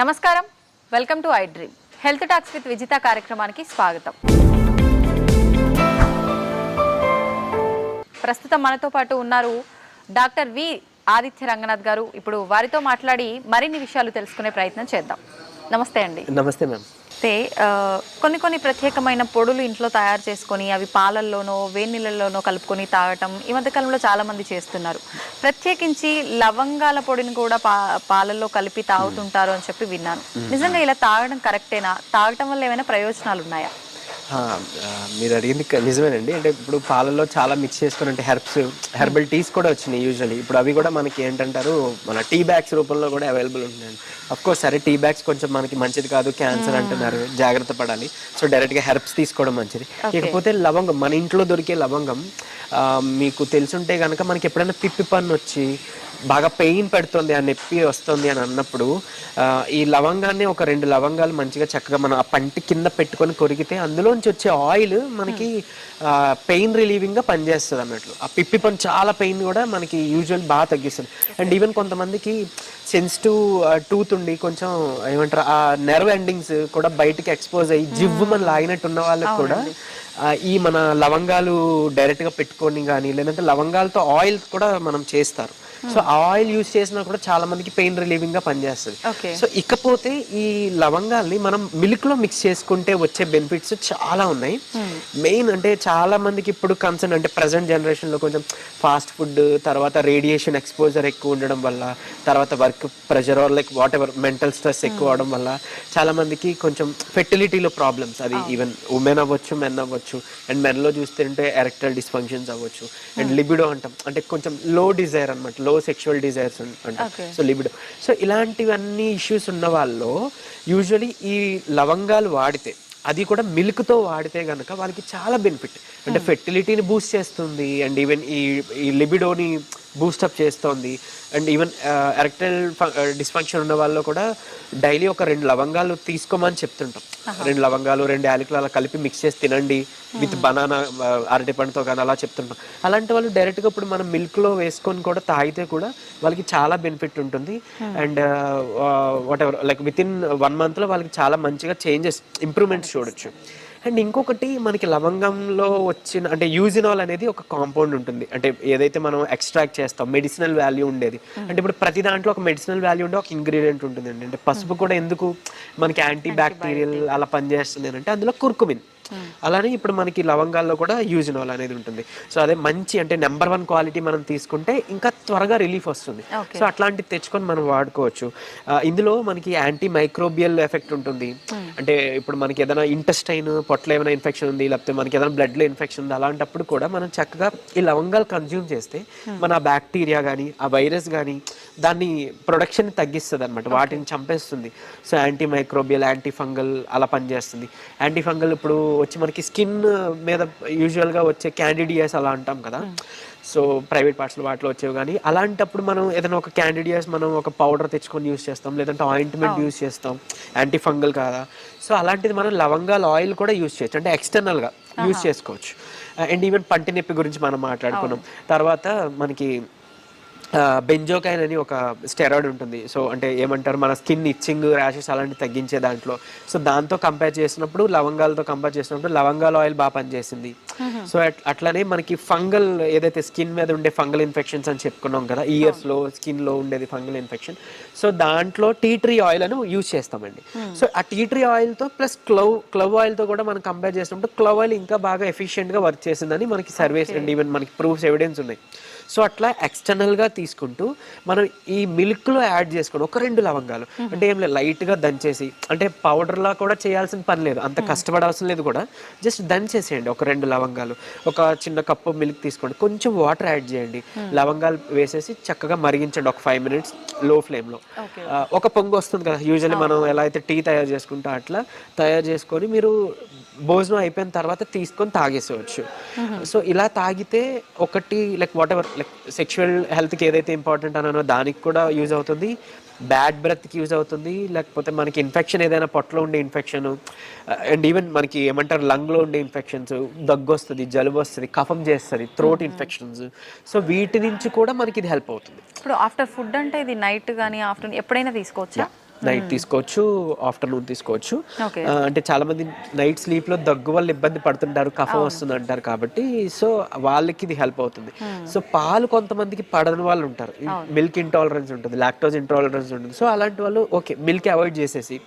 నమస్కారం, welcome to I dream. Health talks with Vijitha కార్యక్రమానికి స్వాగతం. ప్రస్తుతం మనతో పాటు ఉన్నారు డాక్టర్ వి ఆదిత్య రంగనాథ్ గారు. ఇప్పుడు వారితో మాట్లాడి మరిన్ని విషయాలు తెలుసుకునే ప్రయత్నం చేద్దాం. నమస్తే అండి. నమస్తే మ్యామ్. అయితే కొన్ని ప్రత్యేకమైన పొడులు ఇంట్లో తయారు చేసుకొని అవి పాలల్లోనో వేడి నీళ్ళల్లోనో కలుపుకొని తాగటం ఈ మధ్యకాలంలో చాలామంది చేస్తున్నారు. ప్రత్యేకించి లవంగాల పొడిని కూడా పాలల్లో కలిపి తాగుతుంటారు అని చెప్పి విన్నాను. నిజంగా ఇలా తాగడం కరెక్టేనా? తాగటం వల్ల ఏమైనా ప్రయోజనాలు ఉన్నాయా? మీరు అడిగింది నిజమేనండి. అంటే ఇప్పుడు పాలల్లో చాలా మిక్స్ చేసుకుని అంటే హెర్బల్ టీస్ కూడా వచ్చినాయి యూజువల్లీ. ఇప్పుడు అవి కూడా మనకి ఏంటంటారు, మన టీ బ్యాగ్స్ రూపంలో కూడా అవైలబుల్ ఉంటున్నాయండి. అఫ్కోర్స్ సరే, టీ బ్యాగ్స్ కొంచెం మనకి మంచిది కాదు, క్యాన్సర్ అంటున్నారు, జాగ్రత్త పడాలి. సో డైరెక్ట్గా హెర్బ్స్ తీసుకోవడం మంచిది. ఇకపోతే లవంగం, మన ఇంట్లో దొరికే లవంగం మీకు తెలుసుంటే కనుక మనకి ఎప్పుడైనా పిప్పి పన్ను వచ్చి బాగా పెయిన్ పెడుతుంది, ఆ నొప్పి వస్తుంది అని అన్నప్పుడు ఈ లవంగాన్ని ఒక 2 లవంగాలు మంచిగా చక్కగా మనం ఆ పంటి కింద పెట్టుకొని కొరికితే అందులోంచి వచ్చే ఆయిల్ మనకి పెయిన్ రిలీవింగ్గా పనిచేస్తుంది అన్నట్లు. ఆ పిప్పి పన్ను చాలా పెయిన్ కూడా మనకి యూజువల్ బాగా తగ్గిస్తుంది. అండ్ ఈవెన్ కొంతమందికి సెన్సిటివ్ టూత్ ఉండి కొంచెం ఏమంటారు ఆ నెర్వ్ ఎండింగ్స్ కూడా బయటికి ఎక్స్పోజ్ అయ్యి జివ్వు మనం లాగినట్టు ఉన్న వాళ్ళకి కూడా ఈ మన లవంగాలు డైరెక్ట్గా పెట్టుకొని కానీ లేదంటే లవంగాలతో ఆయిల్ కూడా మనం చేస్తారు. సో ఆ ఆయిల్ యూజ్ చేసినా కూడా చాలా మందికి పెయిన్ రిలీవింగ్ గా పనిచేస్తుంది. సో ఇకపోతే ఈ లవంగాల్ని మనం మిల్క్ లో మిక్స్ చేసుకుంటే వచ్చే బెనిఫిట్స్ చాలా ఉన్నాయి. మెయిన్ అంటే చాలా మందికి ఇప్పుడు కన్సర్న్ అంటే ప్రజెంట్ జనరేషన్ లో కొంచెం ఫాస్ట్ ఫుడ్, తర్వాత రేడియేషన్ ఎక్స్పోజర్ ఎక్కువ ఉండడం వల్ల, తర్వాత work pressure or like whatever mental stress ఎక్కువ అవడం వల్ల చాలా మందికి కొంచెం ఫెర్టిలిటీలో ప్రాబ్లమ్స్, అది ఈవెన్ ఉమెన్ అవ్వచ్చు, మెన్ అవ్వచ్చు. అండ్ మెన్ లో చూస్తుంటే ఎరెక్టైల్ డిస్ఫంక్షన్స్ అవ్వచ్చు. అండ్ లిబిడో అంటాం, అంటే కొంచెం లో డిజైర్ అనమాట, లో సెక్షువల్ డిజైర్స్ అంటాం. So libido. సో ఇలాంటివన్నీ ఇష్యూస్ ఉన్న వాళ్ళు యూజువలీ ఈ లవంగాలు వాడితే, అది కూడా మిల్క్తో వాడితే కనుక వాళ్ళకి చాలా బెనిఫిట్. అంటే ఫెర్టిలిటీని బూస్ట్ చేస్తుంది, అండ్ ఈవెన్ ఈ లిబిడోని బూస్టప్ చేస్తుంది. అండ్ ఈవెన్ ఎరెక్టైల్ డిస్ఫంక్షన్ ఉన్న వాళ్ళు కూడా డైలీ ఒక 2 లవంగాలు తీసుకోమని చెప్తుంటాం. 2 లవంగాలు 2 యాలకులు అలా కలిపి మిక్స్ చేసి తినండి విత్ బనానా, అరటిపండుతో కానీ అలా చెప్తుంటాం. అలాంటి వాళ్ళు డైరెక్ట్గా ఇప్పుడు మనం మిల్క్లో వేసుకొని కూడా తాగితే కూడా వాళ్ళకి చాలా బెనిఫిట్ ఉంటుంది. And what ever like with in 1 monthలో వాళ్ళకి చాలా మంచిగా చేంజెస్, ఇంప్రూవ్మెంట్స్ చూడొచ్చు. అండ్ ఇంకొకటి మనకి లవంగంలో వచ్చిన అంటే యూజినాల్ అనేది ఒక కాంపౌండ్ ఉంటుంది. అంటే ఏదైతే మనం ఎక్స్ట్రాక్ట్ చేస్తాం మెడిసినల్ వాల్యూ ఉండేది. అంటే ఇప్పుడు ప్రతి దాంట్లో ఒక మెడిసినల్ వాల్యూ ఉండే ఒక ఇంగ్రీడియంట్ ఉంటుందండి. అంటే పసుపు కూడా ఎందుకు మనకి యాంటీ బ్యాక్టీరియల్ అలా పనిచేస్తుంది అంటే అందులో కుర్కుమిన్. అలానే ఇప్పుడు మనకి లవంగాల్లో కూడా యూజినాల్ అనేది ఉంటుంది. సో అదే మంచి అంటే నెంబర్ 1 క్వాలిటీ మనం తీసుకుంటే ఇంకా త్వరగా రిలీఫ్ వస్తుంది. సో అట్లాంటివి తెచ్చుకొని మనం వాడుకోవచ్చు. ఇందులో మనకి యాంటీ మైక్రోబియల్ ఎఫెక్ట్ ఉంటుంది. అంటే ఇప్పుడు మనకి ఏదైనా ఇంటెస్టైన్, పొట్టలో ఏమైనా ఇన్ఫెక్షన్ ఉంది, లేకపోతే మనకి ఏదైనా బ్లడ్లో ఇన్ఫెక్షన్ ఉంది, అలాంటప్పుడు కూడా మనం చక్కగా ఈ లవంగాలు కన్జ్యూమ్ చేస్తే మన బ్యాక్టీరియా కానీ ఆ వైరస్ కానీ దాన్ని ప్రొడక్షన్ తగ్గిస్తుంది అనమాట, వాటిని చంపేస్తుంది. So anti microbial, anti fungal అలా పనిచేస్తుంది. యాంటీ ఫంగల్ ఇప్పుడు వచ్చి మనకి స్కిన్ మీద యూజువల్గా వచ్చే క్యాండిడియాస్ అలా అంటాం కదా, సో ప్రైవేట్ పార్ట్స్లో వాటిలో వచ్చేవి. కానీ అలాంటప్పుడు మనం ఏదైనా ఒక క్యాండిడియాస్ మనం ఒక పౌడర్ తెచ్చుకొని యూస్ చేస్తాం, లేదంటే ఆయింట్మెంట్ యూస్ చేస్తాం, యాంటీ ఫంగల్ కాదా. సో అలాంటిది మనం లవంగాల ఆయిల్ కూడా యూస్ చేయొచ్చు, అంటే ఎక్స్టర్నల్గా యూస్ చేసుకోవచ్చు. అండ్ ఈవెన్ పంటి నొప్పి గురించి మనం మాట్లాడుకున్నాం. తర్వాత మనకి బెంజోకైన్ అని ఒక స్టెరాయిడ్ ఉంటుంది. సో అంటే ఏమంటారు, మన స్కిన్ ఇచ్చింగ్, ర్యాషెస్ అలాంటివి తగ్గించే దాంట్లో. సో దాంతో కంపేర్ చేసినప్పుడు, లవంగాలతో కంపేర్ చేసినప్పుడు లవంగాల ఆయిల్ బాగా పనిచేసింది. సో అట్లానే మనకి ఫంగల్ ఏదైతే స్కిన్ మీద ఉండే ఫంగల్ ఇన్ఫెక్షన్స్ అని చెప్పుకున్నాం కదా, ఇయర్స్లో స్కిన్లో ఉండేది ఫంగల్ ఇన్ఫెక్షన్. సో దాంట్లో టీ ట్రీ ఆయిల్ అని యూజ్ చేస్తామండి. సో ఆ టీ ట్రీ ఆయిల్తో ప్లస్ క్లవ్ ఆయిల్తో కూడా మనం కంపేర్ చేసినప్పుడు క్లవ్ ఆయిల్ ఇంకా బాగా ఎఫిషియెంట్గా వర్క్ చేసిందని మనకి సర్వేస్ అండ్ ఈవెన్ మనకి ప్రూఫ్స్, ఎవిడెన్స్ ఉన్నాయి. సో అట్లా ఎక్స్టర్నల్గా తీసుకుంటూ మనం ఈ మిల్క్లో యాడ్ చేసుకొని ఒక 2 లవంగాలు, అంటే ఏం లేదు లైట్గా దంచేసి, అంటే పౌడర్లా కూడా చేయాల్సిన పని లేదు, అంత కష్టపడాల్సిన లేదు కూడా, జస్ట్ దంచేసేయండి. ఒక 2 లవంగాలు, ఒక చిన్న కప్పు మిల్క్ తీసుకోండి, కొంచెం వాటర్ యాడ్ చేయండి, లవంగాలు వేసేసి చక్కగా మరిగించండి ఒక 5 minutes లో ఫ్లేమ్లో. ఒక పొంగు వస్తుంది కదా యూజువల్లీ మనం ఎలా అయితే టీ తయారు చేసుకుంటా అట్లా తయారు చేసుకొని మీరు భోజనం అయిపోయిన తర్వాత తీసుకొని తాగేసేవచ్చు. సో ఇలా తాగితే ఒకటి like what ever like sexual హెల్త్కి ఏదైతే ఇంపార్టెంట్ అనో దానికి కూడా యూజ్ అవుతుంది, బ్యాడ్ బ్రెత్కి యూజ్ అవుతుంది, లేకపోతే మనకి ఇన్ఫెక్షన్ ఏదైనా పొట్టలో ఉండే ఇన్ఫెక్షన్, అండ్ ఈవెన్ మనకి ఏమంటారు లంగ్లో ఉండే ఇన్ఫెక్షన్స్, దగ్గు వస్తుంది, జలుబు వస్తుంది, కఫం చేస్తుంది, థ్రోట్ ఇన్ఫెక్షన్స్. సో వీటి నుంచి కూడా మనకి ఇది హెల్ప్ అవుతుంది. ఇప్పుడు ఆఫ్టర్ ఫుడ్ అంటే ఇది నైట్ కానీ ఆఫ్టర్నూన్ ఎప్పుడైనా తీసుకోవచ్చా? నైట్ తీసుకోవచ్చు, ఆఫ్టర్నూన్ తీసుకోవచ్చు. ఓకే. అంటే చాలా మంది నైట్ స్లీప్ లో దగ్గు వల్ల ఇబ్బంది పడుతుంటారు, కఫం వస్తుంది అంటారు కాబట్టి సో వాళ్ళకి ఇది హెల్ప్ అవుతుంది. సో పాలు కొంతమందికి పడని వాళ్ళు ఉంటారు, మిల్క్ ఇంటాలరెన్స్ ఉంటుంది, లాక్టోజ్ ఇంటాలరెన్స్ ఉంటుంది. సో అలాంటి వాళ్ళు ఓకే మిల్క్ అవాయిడ్ చేసేసి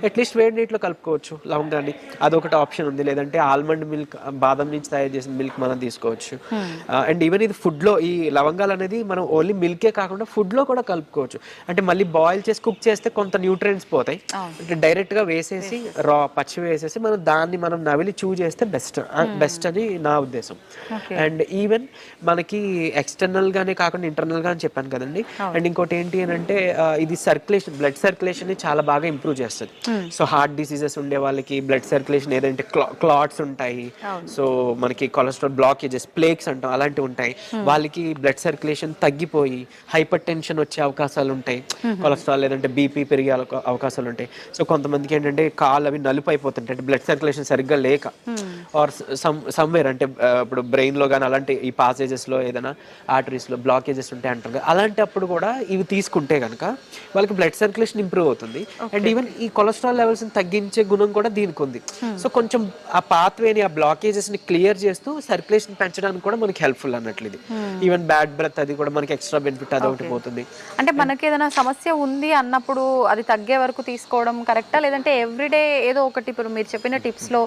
అట్లీస్ట్ వేడి నీటిలో కలుపుకోవచ్చు లవంగాన్ని, అదొకటి ఆప్షన్ ఉంది. లేదంటే ఆల్మండ్ మిల్క్, బాదం నుంచి తయారు చేసిన మిల్క్ మనం తీసుకోవచ్చు. అండ్ ఈవెన్ ఇది ఫుడ్ లో ఈ లవంగాలు అనేది మనం ఓన్లీ మిల్కే కాకుండా ఫుడ్ లో కూడా కలుపుకోవచ్చు. అంటే మళ్ళీ బాయిల్ చేసి కుక్ చేస్తే కొంత న్యూట్రియంట్స్ పోతాయి, అంటే డైరెక్ట్ గా వేసేసి పచ్చి వేసేసి మనం నవిలి చూ చేస్తే బెస్ట్ అని నా ఉద్దేశం. అండ్ ఈవెన్ మనకి ఎక్స్టర్నల్ గానే కాకుండా ఇంటర్నల్ గా అని చెప్పాను కదండి. అండ్ ఇంకోటి ఏంటి అని అంటే ఇది సర్క్యులేషన్, బ్లడ్ సర్క్యులేషన్ ని చాలా బాగా ఇంప్రూవ్ చేస్తుంది. సో హార్ట్ డిసీజెస్ ఉండే వాళ్ళకి బ్లడ్ సర్క్యులేషన్, ఏదంటే క్లాట్స్ ఉంటాయి, సో మనకి కొలెస్ట్రాల్ బ్లాకేజెస్, ప్లేక్స్ అంటాం అలాంటివి ఉంటాయి, వాళ్ళకి బ్లడ్ సర్క్యులేషన్ తగ్గిపోయి హైపర్ టెన్షన్ వచ్చే అవకాశాలు ఉంటాయి, కొలెస్ట్రాల్ లేదంటే బీపీ పెరిగే అవకాశాలు ఉంటాయి. సో కొంతమందికి ఏంటంటే కాళ్ళు అవి నలుపు అయిపోతుంటాయి, అంటే బ్లడ్ సర్క్యులేషన్ సరిగ్గా లేక, ఆర్ సమ్వేర్ అంటే ఇప్పుడు బ్రెయిన్ లో కానీ అలాంటి ఈ పాసేజెస్ లో ఏదైనా ఆర్టరీస్ లో బ్లాకేజెస్ ఉంటాయి అంటారు కదా, అలాంటప్పుడు కూడా ఇవి తీసుకుంటే కనుక వాళ్ళకి బ్లడ్ సర్క్యులేషన్ ఇంప్రూవ్ అవుతుంది. అండ్ ఈవెన్ ఈ కొలెస్ట్రాల్ లెవెల్స్ ని తగ్గించే గుణం కూడా దీనికి ఉంది. సో కొంచెం ఆ పాత్వేని, ఆ బ్లాకేజెస్ ని క్లియర్ చేస్తూ సర్క్యులేషన్ పెంచడానికి కూడా మనకి హెల్ప్ఫుల్ అన్నట్లు ఇది. ఈవెన్ బ్యాడ్ బ్రెత్ అది కూడా మనకి ఎక్స్ట్రా బెనిఫిట్ అదొకటి పోతుంది. అంటే మనకి ఏదైనా సమస్య ఉంది అన్నప్పుడు అది తగ్గే వరకు తీసుకోవడం కరెక్టా, లేదంటే ఎవ్రీడే ఏదో ఒకటి ఇప్పుడు మీరు చెప్పిన టిప్స్ లో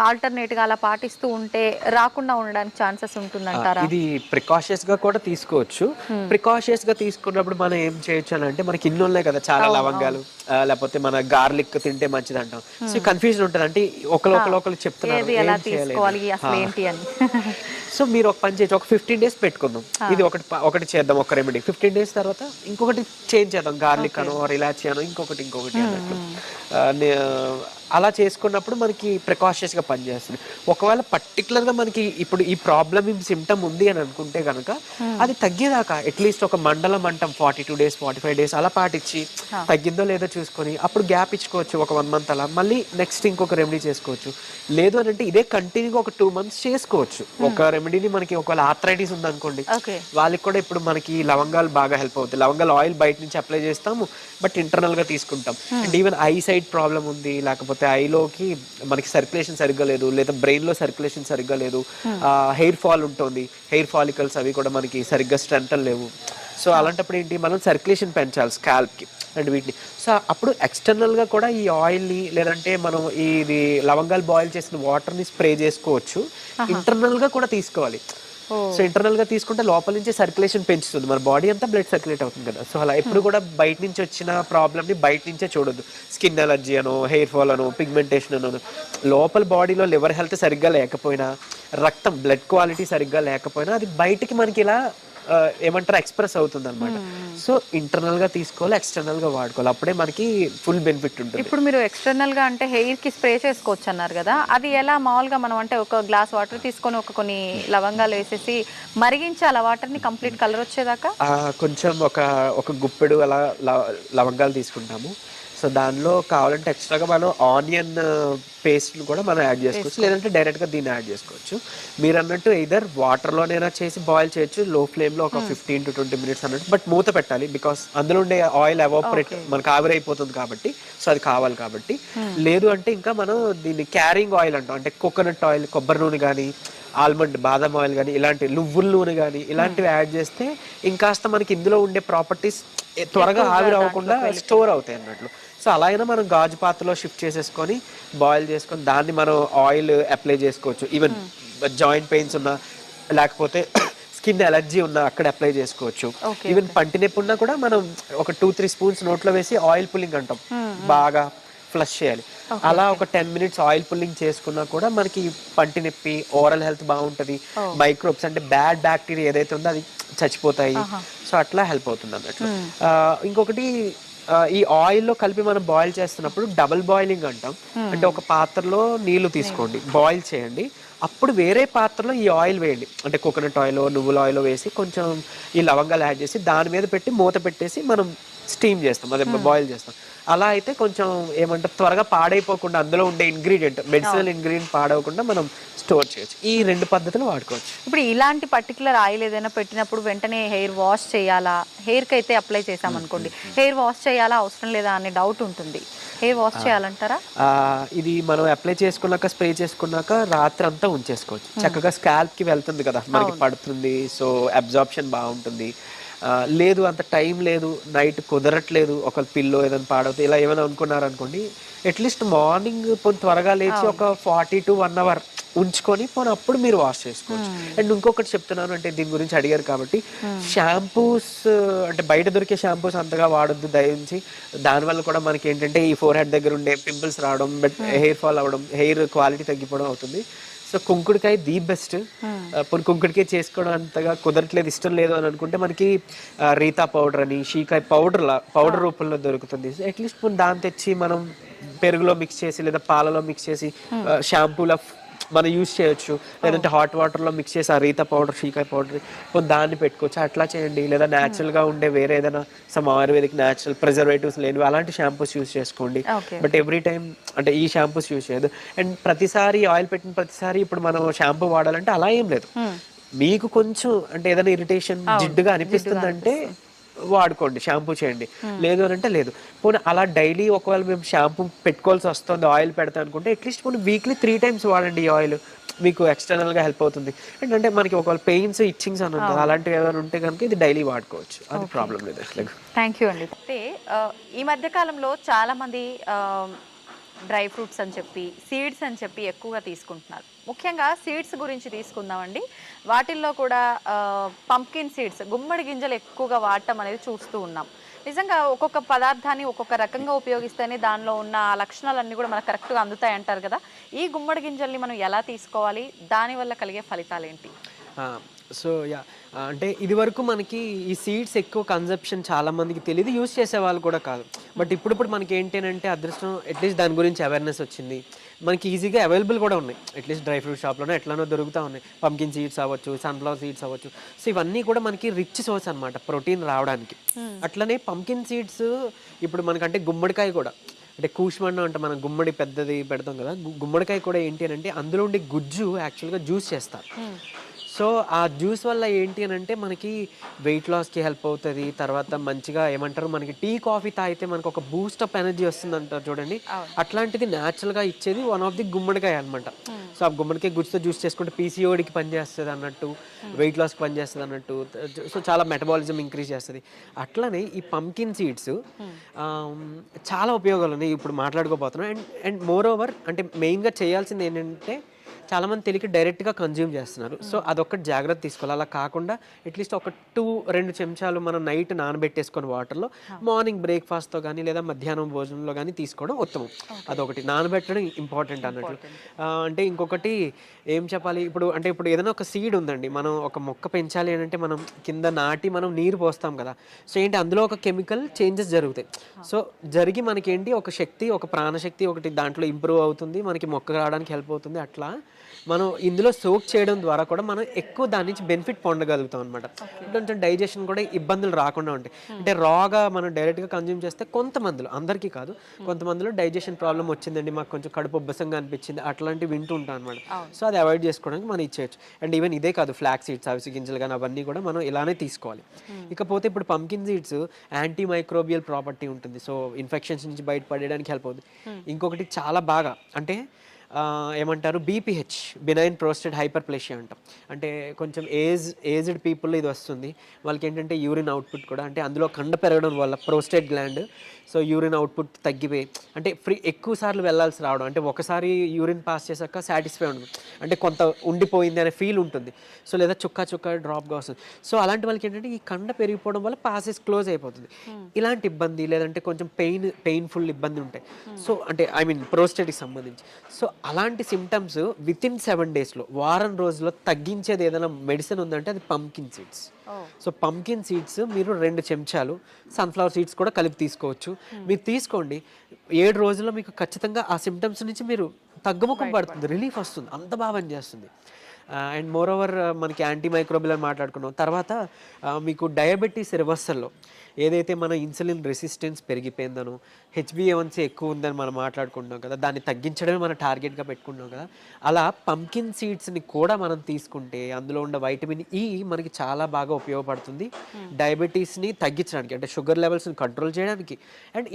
ఆల్టర్నేట్ గా అలా పాటిస్తూ ఉంటే రాకుండా ఉండడానికి ఛాన్సెస్ ఉంటుందంటారా? ఇది ప్రికాషియస్ గా కూడా తీసుకోవచ్చు. ప్రికాషియస్ గా తీసుకున్నప్పుడు మనం ఏం చేయొచ్చు అని అంటే, మనకి ఇన్ని ఉన్నాయి కదా చాలా లవంగాలు, లేకపోతే మన గార్లిక్ తింటే మంచిది అంటాం. సో కన్ఫ్యూజన్ ఉంటుంది, అంటే ఒకరు చెప్తున్నారు ఎలా తీసుకోవాలి అసలు ఏంటి అని. సో మీరు ఒక పని చేయొచ్చు, ఒక 15 days పెట్టుకుందాం, ఇది ఒకటి చేద్దాం, ఒక రెమెడీ. 15 days తర్వాత ఇంకొకటి చేంజ్ చేద్దాం, గార్లిక్ అనో ఇలాచి అనో ఇంకొకటి అన్నట్టు. అలా చేసుకున్నప్పుడు మనకి ప్రికాషియస్గా పనిచేస్తుంది. ఒకవేళ పర్టికులర్గా మనకి ఇప్పుడు ఈ ప్రాబ్లమ్ సిమ్టమ్ ఉంది అని అనుకుంటే కనుక అది తగ్గేదాకా అట్లీస్ట్ ఒక మండలం అంటాం 42 days 45 days అలా పాటించి తగ్గిందో లేదో చూసుకొని అప్పుడు గ్యాప్ ఇచ్చుకోవచ్చు, ఒక 1 month అలా మళ్ళీ నెక్స్ట్ ఇంకొక రెమెడీ చేసుకోవచ్చు. లేదు అని అంటే ఇదే కంటిన్యూగా ఒక 2 months చేసుకోవచ్చు. ఒక రెమెడీని మనకి ఒకవేళ ఆర్థరైటిస్ ఉందనుకోండి, వాళ్ళకి కూడా ఇప్పుడు మనకి లవంగాలు బాగా హెల్ప్ అవుతాయి. లవంగాలు ఆయిల్ బయట నుంచి అప్లై చేస్తాము, బట్ ఇంటర్నల్ గా తీసుకుంటాం. And even eye sight problem ఉంది, లేకపోతే ఐలోకి మనకి సర్క్యులేషన్ సరిగ్గా లేదు, లేదా బ్రెయిన్ లో సర్క్యులేషన్ సరిగ్గా లేదు, హెయిర్ ఫాల్ ఉంటుంది, హెయిర్ ఫాలికల్స్ అవి కూడా మనకి సరిగ్గా స్ట్రెంత్ లేవు. సో అలాంటప్పుడు ఏంటి, మనం సర్క్యులేషన్ పెంచాలి స్కాల్ప్ కి అండ్ వీటిని. సో అప్పుడు ఎక్స్టర్నల్ గా కూడా ఈ ఆయిల్ ని, లేదంటే మనం ఇది లవంగాలు బాయిల్ చేసిన వాటర్ ని స్ప్రే చేసుకోవచ్చు. ఇంటర్నల్ గా కూడా తీసుకోవాలి. సో ఇంటర్నల్ గా తీసుకుంటే లోపల నుంచి సర్క్యులేషన్ పెంచుతుంది, మన బాడీ అంతా బ్లడ్ సర్క్యులేట్ అవుతుంది కదా. సో అలా ఎప్పుడు కూడా బయట నుంచి వచ్చిన ప్రాబ్లమ్ ని బయట నుంచే చూడొద్దు. స్కిన్ ఎలర్జీ అనో, హెయిర్ ఫాల్ అనో, పిగ్మెంటేషన్ అనో, లోపల బాడీలో లివర్ హెల్త్ సరిగ్గా లేకపోయినా, రక్తం బ్లడ్ క్వాలిటీ సరిగ్గా లేకపోయినా అది బయటికి మనకి ఇలా ఏమంటారు ఎక్స్ప్రెస్ అవుతుంది అనమాట. సో ఇంటర్నల్ గా తీసుకోవాలి, ఎక్స్టర్నల్ గా వాడుకోవాలి, అప్పుడే మనకి ఫుల్ బెనిఫిట్ ఉంటుంది. ఇప్పుడు మీరు ఎక్స్టర్నల్ గా అంటే హెయిర్ కి స్ప్రే చేసుకోవచ్చు అన్నారు కదా, అది ఎలా మామూలుగా మనం అంటే ఒక గ్లాస్ వాటర్ తీసుకొని కొన్ని లవంగాలు వేసేసి మరిగించి అలా వాటర్ ని కంప్లీట్ కలర్ వచ్చేదాకా కొంచెం ఒక గుప్పెడు అలా లవంగాలు తీసుకుంటాము. సో దానిలో కావాలంటే ఎక్స్ట్రాగా మనం ఆనియన్ పేస్ట్ కూడా మనం యాడ్ చేసుకోవచ్చు, లేదంటే డైరెక్ట్గా దీన్ని యాడ్ చేసుకోవచ్చు. మీరు అన్నట్టు ఎయిదర్ వాటర్లోనైనా చేసి బాయిల్ చేయొచ్చు, లో ఫ్లేమ్లో ఒక 15 to 20 minutes అన్నట్టు, బట్ మూత పెట్టాలి, బికాస్ అందులో ఉండే ఆయిల్ ఎవాపరేట్ మనకు ఆవిరైపోతుంది కాబట్టి. సో అది కావాలి కాబట్టి. లేదు అంటే ఇంకా మనం దీన్ని క్యారింగ్ ఆయిల్ అంటాం, అంటే కోకోనట్ ఆయిల్, కొబ్బరి నూనె కానీ, ఆల్మండ్ బాదం ఆయిల్ కానీ, ఇలాంటి నువ్వుల నూనె కానీ ఇలాంటివి యాడ్ చేస్తే ఇంకాస్త మనకి ఇందులో ఉండే ప్రాపర్టీస్ త్వరగా ఆవిరి అవ్వకుండా స్టోర్ అవుతాయి అన్నట్లు. సో అలా అయినా మనం గాజు పాత్రలో షిఫ్ట్ చేసేసుకొని బాయిల్ చేసుకొని దాన్ని మనం ఆయిల్ అప్లై చేసుకోవచ్చు. ఈవెన్ జాయింట్ పెయిన్స్ ఉన్నా, లేకపోతే స్కిన్ ఎలర్జీ ఉన్నా అక్కడ అప్లై చేసుకోవచ్చు. ఈవెన్ పంటి నొప్పి ఉన్నా కూడా మనం ఒక 2-3 spoons నోట్లో వేసి ఆయిల్ పుల్లింగ్ అంటాం, బాగా ఫ్లష్ చేయాలి. అలా ఒక 10 minutes ఆయిల్ పుల్లింగ్ చేసుకున్నా కూడా మనకి పంటి నొప్పి, ఓరల్ హెల్త్ బాగుంటది, మైక్రోబ్స్ అంటే బ్యాడ్ బ్యాక్టీరియా ఏదైతే ఉందో అది చచ్చిపోతాయి. సో అట్లా హెల్ప్ అవుతుంది అన్నట్లు. ఇంకొకటి ఈ ఆయిల్లో కలిపి మనం బాయిల్ చేస్తున్నప్పుడు డబుల్ బాయిలింగ్ అంటాం, అంటే ఒక పాత్రలో నీళ్లు తీసుకోండి, బాయిల్ చేయండి, అప్పుడు వేరే పాత్రలో ఈ ఆయిల్ వేయండి, అంటే కోకోనట్ ఆయిల్ నువ్వుల ఆయిల్ వేసి కొంచెం ఈ లవంగాలు యాడ్ చేసి దాని మీద పెట్టి మూత పెట్టేసి మనం స్టీమ్ చేస్తాం, అదే బాయిల్ చేస్తాం. అలా అయితే కొంచెం ఏమంటారు త్వరగా పాడైపోకుండా అందులో ఉండే ఇంగ్రీడియంట్ మెడిసినల్ ఇంగ్రీడియంట్ పాడవకుండా మనం స్టోర్ చేయొచ్చు. ఈ 2 పద్ధతులు వాడుకోవచ్చు. ఇప్పుడు ఇలాంటి పర్టికులర్ ఆయిల్ ఏదైనా పెట్టినప్పుడు వెంటనే హెయిర్ వాష్ చేయాలా, హెయిర్కి అయితే అప్లై చేసామనుకోండి హెయిర్ వాష్ చేయాలా అవసరం లేదా అనే డౌట్ ఉంటుంది, హెయిర్ వాష్ చేయాలంటారా? ఇది మనం అప్లై చేసుకున్నాక స్ప్రే చేసుకున్నాక రాత్రి అంతా ఉంచేసుకోవచ్చు. చక్కగా స్కాల్ప్కి వెళ్తుంది కదా, మనకి పడుతుంది, సో అబ్జార్ప్షన్ బాగుంటుంది. లేదు అంత టైం లేదు, నైట్ కుదరట్లేదు, ఒక పిల్లో ఏదైనా పాడవుతుంది ఇలా ఏమైనా అనుకున్నారు అనుకోండి, అట్లీస్ట్ మార్నింగ్ త్వరగా లేచి ఒక 40 to 1 hour ఉంచుకొని పోనీ అప్పుడు మీరు వాష్ చేసుకోవచ్చు. అండ్ ఇంకొకటి చెప్తున్నాను, అంటే దీని గురించి అడిగారు కాబట్టి షాంపూస్ అంటే బయట దొరికే షాంపూస్ అంతగా వాడొద్దు దయించి. దానివల్ల కూడా మనకి ఏంటంటే ఈ ఫోర్ హెడ్ దగ్గర ఉండే పింపుల్స్ రావడం, బట్ హెయిర్ ఫాల్ అవ్వడం, హెయిర్ క్వాలిటీ తగ్గిపోవడం అవుతుంది. సో కుంకుడుకాయ ది బెస్ట్. కుంకుడికాయ చేసుకోవడం అంతగా కుదరట్లేదు, ఇష్టం లేదు అని అనుకుంటే మనకి రీతా పౌడర్ అని షీకాయ పౌడర్ రూపంలో దొరుకుతుంది. అట్లీస్ట్ దాన్ని తెచ్చి మనం పెరుగులో మిక్స్ చేసి లేదా పాలలో మిక్స్ చేసి షాంపూలో మనం యూజ్ చేయొచ్చు. లేదంటే హాట్ వాటర్లో మిక్స్ చేసి ఆ రీతా పౌడర్ షీకాయ పౌడర్ దాన్ని పెట్టుకోవచ్చు, అట్లా చేయండి. లేదా న్యాచురల్గా ఉండే వేరే ఏదైనా సమ్ ఆయుర్వేదిక్ న్యాచురల్ ప్రిజర్వేటివ్స్ లేనివి అలాంటి షాంపూస్ యూజ్ చేసుకోండి. బట్ ఎవ్రీ టైం అంటే ఈ షాంపూస్ యూజ్ చేయదు. అండ్ ప్రతిసారి ఆయిల్ పెట్టిన ప్రతిసారి ఇప్పుడు మనం షాంపూ వాడాలంటే అలా ఏం లేదు. మీకు కొంచెం అంటే ఏదైనా ఇరిటేషన్ జిడ్డుగా అనిపిస్తుందంటే వాడుకోండి, షాంపూ చేయండి. లేదు అని అంటే లేదు. పోనీ అలా డైలీ ఒకవేళ మేము షాంపూ పెట్టుకోవాల్సి వస్తుంది, ఆయిల్ పెడతా అనుకుంటే అట్లీస్ట్ పోనీ వీక్లీ 3 times వాడండి ఈ ఆయిల్, మీకు ఎక్స్టర్నల్గా హెల్ప్ అవుతుంది. ఏంటంటే మనకి ఒకవేళ పెయిన్స్ ఇచ్చింగ్స్ అని ఉంటుంది, అలాంటివి ఏమైనా ఉంటే కనుక ఇది డైలీ వాడుకోవచ్చు, అది ప్రాబ్లం లేదు అసలు. థ్యాంక్ యూ అండి. అయితే ఈ మధ్య కాలంలో చాలామంది డ్రై ఫ్రూట్స్ అని చెప్పి సీడ్స్ అని చెప్పి ఎక్కువగా తీసుకుంటున్నారు. ముఖ్యంగా సీడ్స్ గురించి తీసుకుందామండి. వాటిల్లో కూడా పంప్కిన్ సీడ్స్, గుమ్మడి గింజలు ఎక్కువగా వాడటం అనేది చూస్తూ ఉన్నాం. నిజంగా ఒక్కొక్క పదార్థాన్ని ఒక్కొక్క రకంగా ఉపయోగిస్తేనే దానిలో ఉన్న లక్షణాలన్నీ కూడా మనకు కరెక్ట్గా అందుతాయి అంటారు కదా. ఈ గుమ్మడి గింజల్ని మనం ఎలా తీసుకోవాలి, దానివల్ల కలిగే ఫలితాలు ఏంటి? సో అంటే ఇది వరకు మనకి ఈ సీడ్స్ ఎక్కువ కన్సెప్షన్ చాలా మందికి తెలియదు, యూస్ చేసే వాళ్ళు కూడా కాదు. బట్ ఇప్పుడు మనకి ఏంటంటే అదృష్టం, అట్లీస్ట్ దాని గురించి అవేర్నెస్ వచ్చింది, మనకి ఈజీగా అవైలబుల్ కూడా ఉన్నాయి. అట్లీస్ట్ డ్రై ఫ్రూట్ షాప్లోనే ఎట్లానో దొరుకుతూ ఉన్నాయి. పంకిన్ సీడ్స్ అవ్వచ్చు, సన్ఫ్లవర్ సీడ్స్ అవ్వచ్చు. సో ఇవన్నీ కూడా మనకి రిచ్ సోర్స్ అనమాట ప్రోటీన్ రావడానికి. అట్లనే పంకిన్ సీడ్స్ ఇప్పుడు మనకంటే గుమ్మడికాయ కూడా, అంటే కూష్మన్న అంటే మనం గుమ్మడి పెద్దది పెడతాం కదా, గుమ్మడికాయ కూడా ఏంటి అని అంటే అందులో ఉండే గుజ్జు యాక్చువల్గా జ్యూస్ చేస్తారు. సో ఆ జ్యూస్ వల్ల ఏంటి అని అంటే మనకి వెయిట్ లాస్కి హెల్ప్ అవుతుంది. తర్వాత మంచిగా ఏమంటారు, మనకి టీ కాఫీ తాగితే మనకు ఒక బూస్టప్ ఎనర్జీ వస్తుంది అంటారు చూడండి, అట్లాంటిది న్యాచురల్గా ఇచ్చేది వన్ ఆఫ్ ది గుమ్మడికాయ అనమాట. సో ఆ గుమ్మడికాయ గుజ్జుతో జ్యూస్ చేసుకుంటే పీసీఓడికి పనిచేస్తుంది అన్నట్టు, వెయిట్ లాస్కి పనిచేస్తుంది అన్నట్టు, సో చాలా మెటబాలిజం ఇంక్రీజ్ చేస్తుంది. అట్లనే ఈ పంకిన్ సీడ్స్ చాలా ఉపయోగాలు ఉన్నాయి, ఇప్పుడు మాట్లాడుకోబోతున్నాం. అండ్ మోర్ ఓవర్ అంటే మెయిన్గా చేయాల్సింది ఏంటంటే చాలామంది తెలియక డైరెక్ట్గా కన్జ్యూమ్ చేస్తున్నారు. సో అదొక్కటి జాగ్రత్త తీసుకోవాలి. అలా కాకుండా అట్లీస్ట్ ఒక 2 చెంచాలు మనం నైట్ నానబెట్టేసుకొని వాటర్లో మార్నింగ్ బ్రేక్ఫాస్ట్తో కానీ లేదా మధ్యాహ్నం భోజనంలో కానీ తీసుకోవడం ఉత్తమం. అదొకటి, నానబెట్టడం ఇంపార్టెంట్ అన్నట్లు. అంటే ఇంకొకటి ఏం చెప్పాలి, ఇప్పుడు ఏదైనా ఒక సీడ్ ఉందండి, మనం ఒక మొక్క పెంచాలి అని అంటే మనం కింద నాటి మనం నీరు పోస్తాం కదా. సో ఏంటి అందులో ఒక కెమికల్ చేంజెస్ జరుగుతాయి. సో జరిగి మనకేంటి ఒక శక్తి, ఒక ప్రాణశక్తి ఒకటి దాంట్లో ఇంప్రూవ్ అవుతుంది, మనకి మొక్క రావడానికి హెల్ప్ అవుతుంది. అట్లా మనం ఇందులో సోక్ చేయడం ద్వారా కూడా మనం ఎక్కువ దాని నుంచి బెనిఫిట్ పొందగలుగుతాం అనమాట. కొంచెం డైజెషన్ కూడా ఇబ్బందులు రాకుండా ఉంటాయి. అంటే రాగా మనం డైరెక్ట్గా కన్జ్యూమ్ చేస్తే కొంతమందిలో, అందరికీ కాదు, కొంతమందిలో డైజెషన్ ప్రాబ్లం వచ్చిందండి, మాకు కొంచెం కడుపు ఉబ్బసంగా అనిపించింది, అట్లాంటివి వింటూ ఉంటాం అనమాట. సో అది అవాయిడ్ చేసుకోవడానికి మనం ఇచ్చేయచ్చు. అండ్ ఈవెన్ ఇదే కాదు, ఫ్లాక్ సీడ్స్, అవిసె గింజలు కానీ అవన్నీ కూడా మనం ఇలానే తీసుకోవాలి. ఇకపోతే ఇప్పుడు pumpkin seeds anti microbial property ఉంటుంది, సో ఇన్ఫెక్షన్స్ నుంచి బయటపడడానికి హెల్ప్ అవుతుంది. ఇంకొకటి చాలా బాగా అంటే ఏమంటారు, బీపీహెచ్, బినైన్ ప్రోస్టేట్ హైపర్ప్లేషియా అంటాం. అంటే కొంచెం ఏజ్డ్ పీపుల్ ఇది వస్తుంది. వాళ్ళకి ఏంటంటే యూరిన్ అవుట్పుట్ కూడా, అంటే అందులో కండ పెరగడం వల్ల prostate gland, so urine output తగ్గిపోయి అంటే ఎక్కువ సార్లు వెళ్ళాల్సి రావడం, అంటే ఒకసారి యూరిన్ పాస్ చేశాక సాటిస్ఫై ఉండదు, అంటే కొంత ఉండిపోయింది అనే ఫీల్ ఉంటుంది. సో లేదా చుక్క డ్రాప్గా వస్తుంది. సో అలాంటి వాళ్ళకి ఏంటంటే ఈ కండ పెరిగిపోవడం వల్ల పాసెస్ క్లోజ్ అయిపోతుంది. ఇలాంటి ఇబ్బంది లేదంటే కొంచెం పెయిన్ఫుల్ ఇబ్బంది ఉంటాయి. సో అంటే ప్రోస్టేట్కి సంబంధించి. సో అలాంటి సిమ్టమ్స్ వితిన్ 7 daysలో, వారం రోజుల్లో తగ్గించేది ఏదైనా మెడిసిన్ ఉందంటే అది pumpkin seeds. So pumpkin seeds మీరు 2 చెంచాలు, సన్ఫ్లవర్ సీడ్స్ కూడా కలిపి తీసుకోవచ్చు. మీరు తీసుకోండి, 7 రోజుల్లో మీకు ఖచ్చితంగా ఆ సిమ్టమ్స్ నుంచి మీరు తగ్గుముఖం పడుతుంది, రిలీఫ్ వస్తుంది, అంత బాగా పనిచేస్తుంది. అండ్ మోర్ ఓవర్ మనకి యాంటీ మైక్రోబియల్ అని మాట్లాడుకున్నాం. తర్వాత మీకు డయాబెటీస్ రివర్సల్లో ఏదైతే మన ఇన్సులిన్ రెసిస్టెన్స్ పెరిగిపోయిందనో, హెచ్బిఏవన్సీ ఎక్కువ ఉందని మనం మాట్లాడుకుంటున్నాం కదా, దాన్ని తగ్గించడమే మన టార్గెట్గా పెట్టుకుంటున్నాం కదా, అలా పంకిన్ సీడ్స్ని కూడా మనం తీసుకుంటే అందులో ఉన్న వైటమిన్ ఈ మనకి చాలా బాగా ఉపయోగపడుతుంది డయాబెటీస్ని తగ్గించడానికి, అంటే షుగర్ లెవెల్స్ని కంట్రోల్ చేయడానికి, అండ్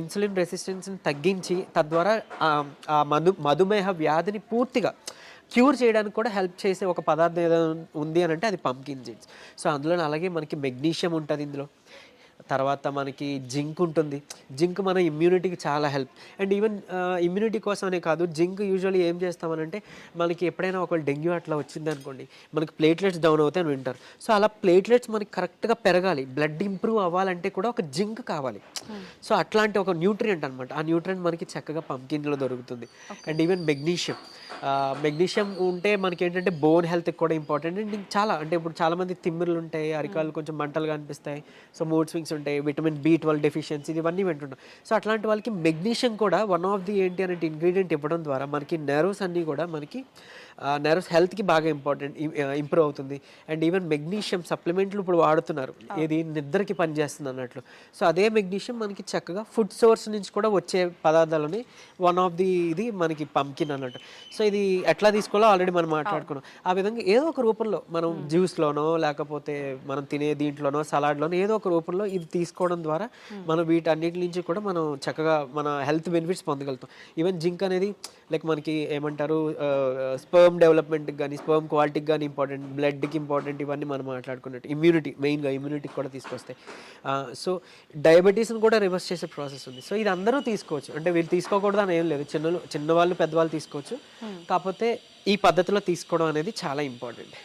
ఇన్సులిన్ రెసిస్టెన్స్ని తగ్గించి తద్వారా ఆ మధుమేహ వ్యాధిని పూర్తిగా క్యూర్ చేయడానికి కూడా హెల్ప్ చేసే ఒక పదార్థం ఏదైనా ఉంది అని అంటే అది పంకిన్ సీడ్స్. సో అందులో అలాగే మనకి మెగ్నీషియం ఉంటుంది ఇందులో, తర్వాత మనకి జింక్ ఉంటుంది. జింక్ మన ఇమ్యూనిటీకి చాలా హెల్ప్. అండ్ ఈవెన్ ఇమ్యూనిటీ కోసమనే కాదు, జింక్ యూజువల్లీ ఏం చేస్తామనంటే మనకి ఎప్పుడైనా ఒకవేళ డెంగ్యూ అట్లా వచ్చింది అనుకోండి, మనకి ప్లేట్లెట్స్ డౌన్ అవుతాయి అని వింటారు. సో అలా ప్లేట్లెట్స్ మనకి కరెక్ట్గా పెరగాలి, బ్లడ్ ఇంప్రూవ్ అవ్వాలంటే కూడా ఒక జింక్ కావాలి. సో అట్లాంటి ఒక న్యూట్రియంట్ అనమాట. ఆ న్యూట్రియంట్ మనకి చక్కగా పంకిన్లో దొరుకుతుంది. అండ్ ఈవెన్ మెగ్నీషియం ఉంటే మనకి ఏంటంటే బోన్ హెల్త్కి కూడా ఇంపార్టెంట్. అండ్ చాలా అంటే ఇప్పుడు చాలామంది తిమ్మిర్లు ఉంటాయి, అరికాలు కొంచెం మంటలుగా అనిపిస్తాయి, సో మూడ్ స్వింగ్స్ ఉంటాయి, విటమిన్ B12 డెఫిషియన్సీ ఇవన్నీ వింటుంటాం. సో అట్లాంటి వాళ్ళకి మెగ్నీషియం కూడా వన్ ఆఫ్ ది ఏంటి అనే ఇంగ్రీడియంట్ ఇవ్వడం ద్వారా మనకి నెర్వ్స్ అన్నీ కూడా మనకి నెర్వ్స్ హెల్త్కి బాగా ఇంప్రూవ్ అవుతుంది. అండ్ ఈవెన్ మెగ్నీషియం సప్లిమెంట్లు ఇప్పుడు వాడుతున్నారు, ఏది నిద్రకి పనిచేస్తుంది అన్నట్లు. సో అదే మెగ్నీషియం మనకి చక్కగా ఫుడ్ సోర్స్ నుంచి కూడా వచ్చే పదార్థాలని వన్ ఆఫ్ ది ఇది మనకి పంకిన్ అన్నట్టు. సో ఇది ఎట్లా తీసుకోవాలో ఆల్రెడీ మనం మాట్లాడుకున్నాం. ఆ విధంగా ఏదో ఒక రూపంలో మనం జ్యూస్లోనో లేకపోతే మనం తినే దీంట్లోనో సలాడ్లోనో ఏదో ఒక రూపంలో ఇది తీసుకోవడం ద్వారా మనం వీటన్నిటి నుంచి కూడా మనం చక్కగా మన హెల్త్ బెనిఫిట్స్ పొందగలుగుతాం. ఈవెన్ జింక్ అనేది లైక్ మనకి ఏమంటారు స్పర్మ్ డెవలప్మెంట్కి కానీ స్పర్మ్ క్వాలిటీకి కానీ ఇంపార్టెంట్, బ్లడ్కి ఇంపార్టెంట్, ఇవన్నీ మనం మాట్లాడుకున్నట్టు ఇమ్యూనిటీ మెయిన్గా ఇమ్యూనిటీకి కూడా తీసుకొస్తాయి. సో డయాబెటీస్ని కూడా రివర్స్ చేసే ప్రాసెస్ ఉంది. సో ఇది అందరూ తీసుకోవచ్చు, అంటే వీళ్ళు తీసుకోకూడదు అని ఏం లేదు, చిన్నవాళ్ళు పెద్దవాళ్ళు తీసుకోవచ్చు. కాకపోతే ఈ పద్ధతిలో తీసుకోవడం అనేది చాలా ఇంపార్టెంట్.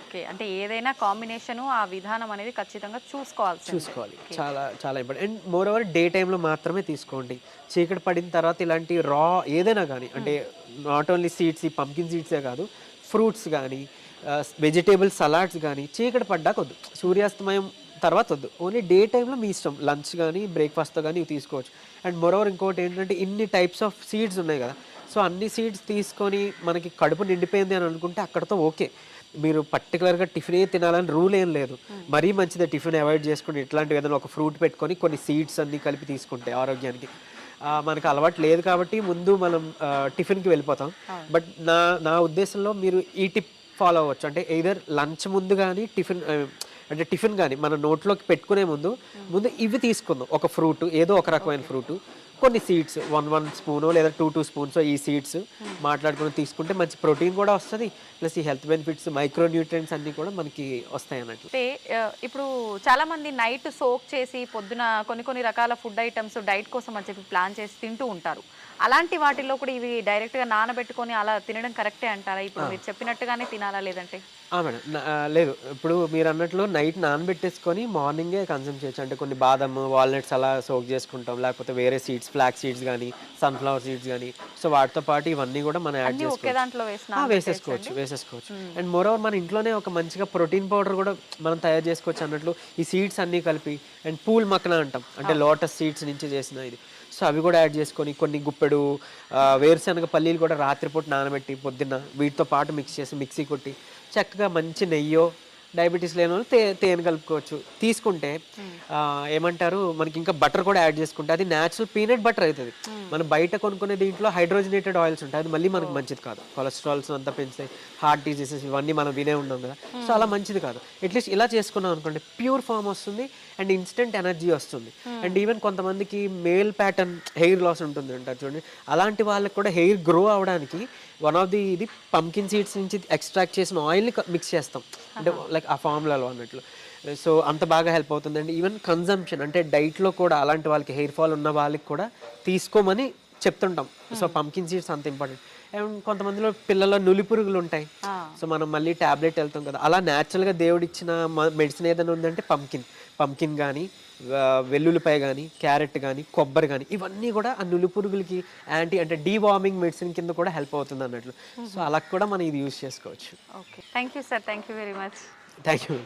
ఓకే, అంటే ఏదైనా కాంబినేషన్ ఆ విధానం అనేది ఖచ్చితంగా చూసుకోవాలి. చాలా చాలా important. And more over day టైంలో మాత్రమే తీసుకోండి. చీకటి పడిన తర్వాత ఇలాంటి రా ఏదైనా కానీ, అంటే నాట్ ఓన్లీ సీడ్స్, ఈ పంకిన్ సీడ్సే కాదు, ఫ్రూట్స్ కానీ వెజిటేబుల్ సలాడ్స్ కానీ చీకటి పడ్డాక వద్దు, సూర్యాస్తమయం తర్వాత వద్దు. ఓన్లీ డే టైంలో మీ ఇష్టం, లంచ్ కానీ బ్రేక్ఫాస్ట్తో కానీ ఇవి తీసుకోవచ్చు. అండ్ మోరోవర్ ఇంకోటి ఏంటంటే ఇన్ని టైప్స్ ఆఫ్ సీడ్స్ ఉన్నాయి కదా, సో అన్ని సీడ్స్ తీసుకొని మనకి కడుపు నిండిపోయింది అని అనుకుంటే అక్కడతో ఓకే. మీరు పర్టికులర్గా టిఫినే తినాలని రూల్ ఏం లేదు. మరీ మంచిదే టిఫిన్ అవాయిడ్ చేసుకుని ఇట్లాంటివి ఏదైనా ఒక ఫ్రూట్ పెట్టుకొని కొన్ని సీడ్స్ అన్నీ కలిపి తీసుకుంటే ఆరోగ్యానికి. మనకు అలవాటు లేదు కాబట్టి ముందు మనం టిఫిన్కి వెళ్ళిపోతాం. బట్ నా ఉద్దేశంలో మీరు ఈ టిప్ ఫాలో అవ్వచ్చు. అంటే ఎయిదర్ లంచ్ ముందు కానీ టిఫిన్ కానీ మన నోట్లోకి పెట్టుకునే ముందు ఇవి తీసుకుందాం. ఒక ఫ్రూట్, ఏదో ఒక రకమైన ఫ్రూట్, కొన్ని సీడ్స్, 1 స్పూనో లేదా 2 స్పూన్స్ ఈ సీడ్స్ మాట్లాడుకుని తీసుకుంటే మంచి ప్రోటీన్ కూడా వస్తుంది, ప్లస్ ఈ హెల్త్ బెనిఫిట్స్ మైక్రో న్యూట్రియంట్స్ అన్నీ కూడా మనకి వస్తాయి అన్నట్లు. అంటే ఇప్పుడు చాలా మంది నైట్ సోక్ చేసి పొద్దున కొన్ని రకాల ఫుడ్ ఐటమ్స్ డైట్ కోసం అని చెప్పి ప్లాన్ చేసి తింటూ ఉంటారు. అలాంటి వాటిల్లో కూడా ఇవి డైరెక్ట్గా నానబెట్టుకొని అలా తినడం కరెక్టే అంటారా? ఇప్పుడు మీరు చెప్పినట్టుగానే తినాలా లేదంటే? మేడం లేదు, ఇప్పుడు మీరు అన్నట్లు నైట్ నానబెట్టేసుకొని మార్నింగే కన్సూమ్ చేయొచ్చు. అంటే కొన్ని బాదం, వాల్నట్స్ అలా సోక్ చేసుకుంటాం, లేకపోతే వేరే సీడ్స్, ఫ్లాక్ సీడ్స్ కానీ సన్ఫ్లవర్ సీడ్స్ కానీ, సో వాటితో పాటు ఇవన్నీ కూడా మనం యాడ్ వేసేసుకోవచ్చు. అండ్ మోరోవర్ మన ఇంట్లోనే ఒక మంచిగా ప్రోటీన్ పౌడర్ కూడా మనం తయారు చేసుకోవచ్చు అన్నట్లు. ఈ సీడ్స్ అన్నీ కలిపి, అండ్ పూల్ మక్కన అంటాం, అంటే లోటస్ సీడ్స్ నుంచి చేసిన ఇది, సో అవి కూడా యాడ్ చేసుకొని కొన్ని గుప్పెడు వేరుశనగ పల్లీలు కూడా రాత్రిపూట నానబెట్టి పొద్దున్న వీటితో పాటు మిక్సీ కొట్టి చక్కగా మంచి నెయ్యో, డయాబెటీస్ లేని వాళ్ళు తేనె కలుపుకోవచ్చు. తీసుకుంటే ఏమంటారు మనకి ఇంకా బటర్ కూడా యాడ్ చేసుకుంటే అది న్యాచురల్ పీనట్ బటర్ అవుతుంది. మనం బయట కొనుక్కునే దీంట్లో హైడ్రోజనేటెడ్ ఆయిల్స్ ఉంటాయి, అది మళ్ళీ మనకు మంచిది కాదు, కొలెస్ట్రాల్స్ అంతా పెంచుతాయి, హార్ట్ డిసీజెస్ ఇవన్నీ మనం వినే ఉన్నాం కదా, సో అలా మంచిది కాదు. అట్లీస్ట్ ఇలా చేసుకున్నాం అనుకోండి, ప్యూర్ ఫామ్ వస్తుంది అండ్ ఇన్స్టెంట్ ఎనర్జీ వస్తుంది. అండ్ ఈవెన్ కొంతమందికి మేల్ ప్యాటర్న్ హెయిర్ లాస్ ఉంటుంది అంటారు చూడండి, అలాంటి వాళ్ళకి కూడా హెయిర్ గ్రో అవడానికి వన్ ఆఫ్ ది ఇది పంకిన్ సీడ్స్ నుంచి ఎక్స్ట్రాక్ట్ చేసిన ఆయిల్ని మిక్స్ చేస్తాం, అంటే లైక్ ఆ ఫార్ములాలో అన్నట్లు. సో అంత బాగా హెల్ప్ అవుతుందండి. ఈవెన్ కన్జంప్షన్ అంటే డైట్లో కూడా అలాంటి వాళ్ళకి హెయిర్ ఫాల్ ఉన్న వాళ్ళకి కూడా తీసుకోమని చెప్తుంటాం. సో పంకిన్ సీడ్స్ అంత ఇంపార్టెంట్. అండ్ కొంతమందిలో పిల్లల నులి పురుగులు ఉంటాయి, సో మనం మళ్ళీ ట్యాబ్లెట్ వెళ్తాం కదా, అలా న్యాచురల్గా దేవుడిచ్చిన మెడిసిన్ ఏదైనా ఉందంటే పంకిన్ కానీ, వెల్లుల్లిపాయ కానీ, క్యారెట్ కానీ, కొబ్బరి కానీ, ఇవన్నీ కూడా ఆ నులి పురుగులకి అంటే డీవార్మింగ్ మెడిసిన్ కింద కూడా హెల్ప్ అవుతుంది అన్నట్లు. సో అలా కూడా మనం ఇది యూజ్ చేసుకోవచ్చు. Okay, thank you sir, thank you very much. Thank you.